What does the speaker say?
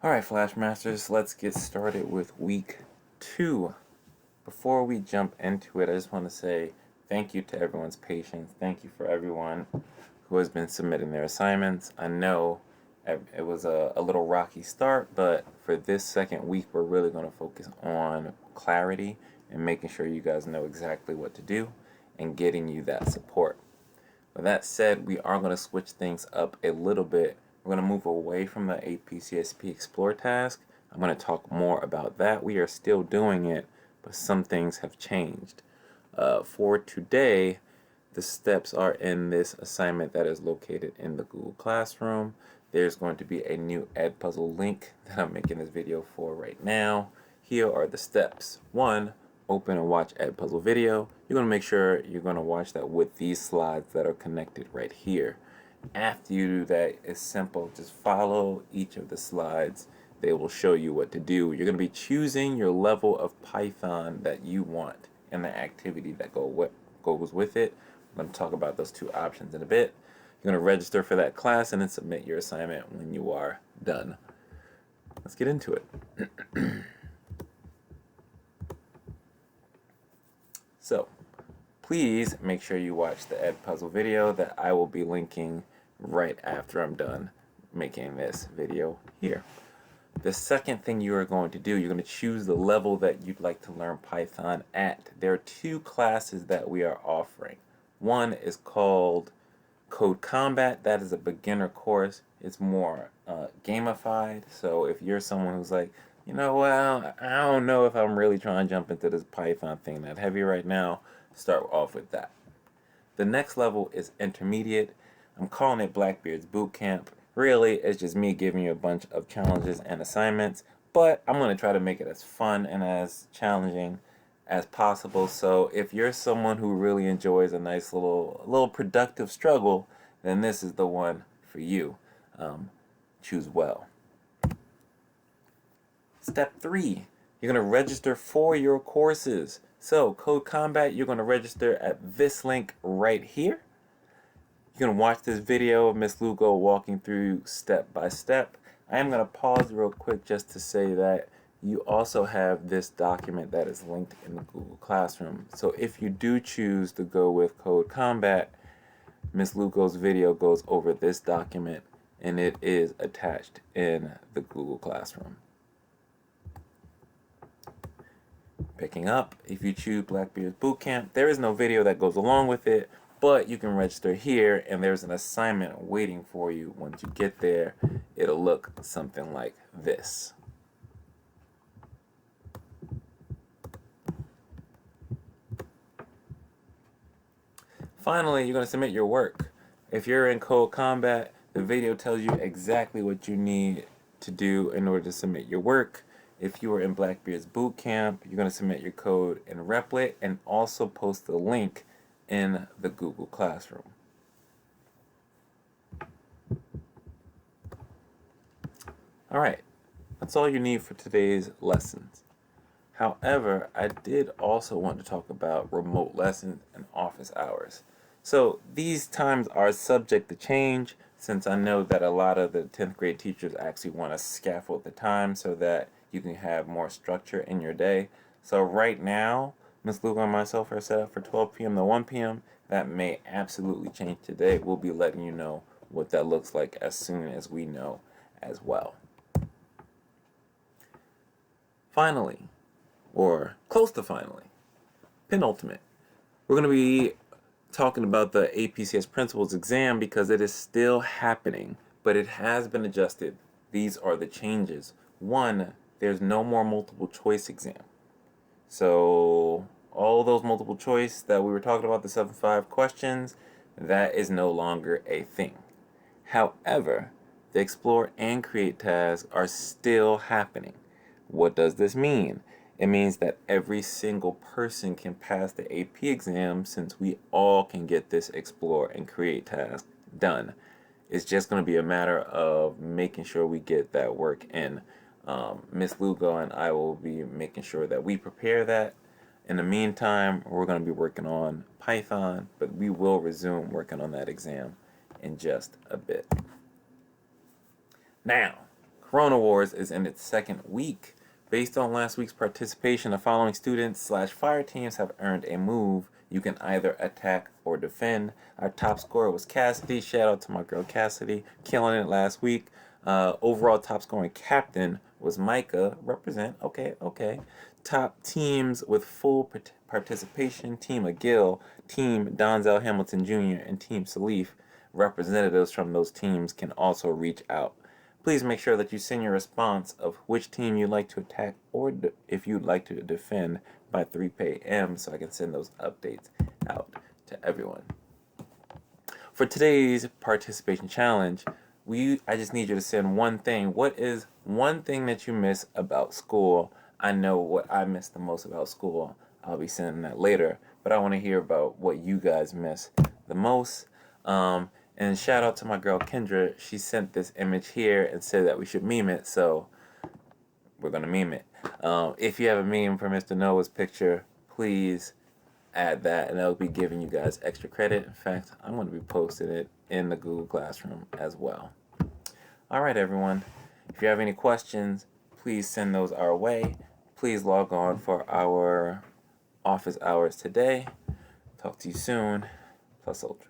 Alright, Flash Masters, let's get started with week 2. Before we jump into it, I just want to say thank you to everyone's patience. Thank you for everyone who has been submitting their assignments. I know it was a little rocky start, but for this second week, we're really going to focus on clarity and making sure you guys know exactly what to do and getting you that support. With that said, we are going to switch things up a little bit. We're going to move away from the APCSP Explore task. I'm going to talk more about that. We are still doing it, but some things have changed. For today, the steps are in this assignment that is located in the Google Classroom. There's going to be a new Edpuzzle link that I'm making this video for right now. Here are the steps. 1, open and watch Edpuzzle video. You're going to make sure you're going to watch that with these slides that are connected right here. After you do that, it's simple. Just follow each of the slides. They will show you what to do. You're going to be choosing your level of Python that you want and the activity that goes with it. I'm going to talk about those two options in a bit. You're going to register for that class and then submit your assignment when you are done. Let's get into it. So, please make sure you watch the Edpuzzle video that I will be linking right after I'm done making this video here. The second thing you are going to do, you're going to choose the level that you'd like to learn Python at. There are 2 classes that we are offering. One is called Code Combat. That is a beginner course. It's more gamified. So if you're someone who's like, you know, well, I don't know if I'm really trying to jump into this Python thing that heavy right now, start off with that. The next level is intermediate. I'm calling it Blackbeard's Bootcamp. Really, it's just me giving you a bunch of challenges and assignments, but I'm going to try to make it as fun and as challenging as possible. So if you're someone who really enjoys a nice little productive struggle, then this is the one for you. Choose well. Step 3, you're going to register for your courses. So Code Combat, you're going to register at this link right here. You're going to watch this video of Miss Lugo walking through step by step. I am going to pause real quick just to say that you also have this document that is linked in the Google Classroom. So if you do choose to go with Code Combat, Miss Lugo's video goes over this document and it is attached in the Google Classroom. Picking up, if you choose Blackbeard's Bootcamp, there is no video that goes along with it, but you can register here and there's an assignment waiting for you. Once you get there, it'll look something like this. Finally, you're going to submit your work. If you're in Code Combat, the video tells you exactly what you need to do in order to submit your work. If you are in Blackbeard's Bootcamp, you're going to submit your code in Replit and also post the link in the Google Classroom. Alright, that's all you need for today's lessons. However, I did also want to talk about remote lessons and office hours. So these times are subject to change, since I know that a lot of the 10th grade teachers actually want to scaffold the time so that you can have more structure in your day. So right now, Ms. Lugo and myself are set up for 12 p.m. to 1 p.m. That may absolutely change today. We'll be letting you know what that looks like as soon as we know as well. Finally, or close to finally, penultimate, we're going to be talking about the APCS Principles exam because it is still happening, but it has been adjusted. These are the changes. 1, there's no more multiple choice exam. So all those multiple choice that we were talking about, the 7-5 questions, that is no longer a thing. However, the Explore and Create tasks are still happening. What does this mean? It means that every single person can pass the AP exam since we all can get this Explore and Create task done. It's just going to be a matter of making sure we get that work in. Miss Lugo and I will be making sure that we prepare that. In the meantime, we're going to be working on Python, but we will resume working on that exam in just a bit. Now, Corona Wars is in its second week. Based on last week's participation, the following students/fire teams have earned a move. You can either attack or defend. Our top scorer was Cassidy. Shout out to my girl Cassidy, killing it last week. Overall top scoring captain was Micah. Represent. Okay. Top teams with full participation: Team McGill, Team Donzel Hamilton Jr., and Team Salif. Representatives from those teams can also reach out. Please make sure that you send your response of which team you'd like to attack or if you'd like to defend by 3 p.m. so I can send those updates out to everyone. For today's participation challenge, I just need you to send one thing. What is one thing that you miss about school? I know what I miss the most about school. I'll be sending that later, but I want to hear about what you guys miss the most. And shout out to my girl Kendra. She sent this image here and said that we should meme it, so we're going to meme it. If you have a meme for Mr. Noah's picture, please add that, and I'll be giving you guys extra credit. In fact, I'm going to be posting it in the Google Classroom as well. All right, everyone. If you have any questions, please send those our way. Please log on for our office hours today. Talk to you soon. Plus Ultra.